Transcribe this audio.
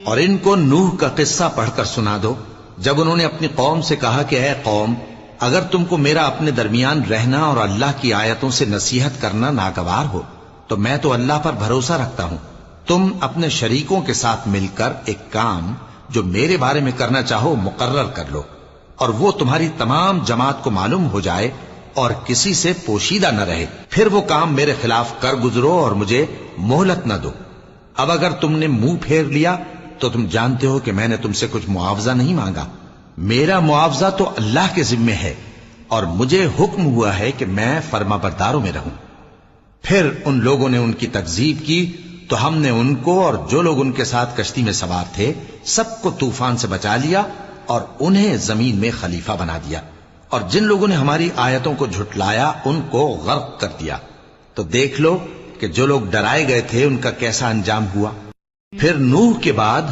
اور ان کو نوح کا قصہ پڑھ کر سنا دو جب انہوں نے اپنی قوم سے کہا کہ اے قوم، اگر تم کو میرا اپنے درمیان رہنا اور اللہ کی آیتوں سے نصیحت کرنا ناگوار ہو تو میں تو اللہ پر بھروسہ رکھتا ہوں، تم اپنے شریکوں کے ساتھ مل کر ایک کام جو میرے بارے میں کرنا چاہو مقرر کر لو، اور وہ تمہاری تمام جماعت کو معلوم ہو جائے اور کسی سے پوشیدہ نہ رہے، پھر وہ کام میرے خلاف کر گزرو اور مجھے مہلت نہ دو۔ اب اگر تم نے منہ پھیر لیا تو تم جانتے ہو کہ میں نے تم سے کچھ معاوضہ نہیں مانگا، میرا معاوضہ تو اللہ کے ذمے ہے، اور مجھے حکم ہوا ہے کہ میں فرما برداروں میں رہوں۔ پھر ان لوگوں نے ان کی تکذیب کی تو ہم نے ان کو اور جو لوگ ان کے ساتھ کشتی میں سوار تھے سب کو طوفان سے بچا لیا اور انہیں زمین میں خلیفہ بنا دیا، اور جن لوگوں نے ہماری آیتوں کو جھٹلایا ان کو غرق کر دیا۔ تو دیکھ لو کہ جو لوگ ڈرائے گئے تھے ان کا کیسا انجام ہوا۔ پھر نوح کے بعد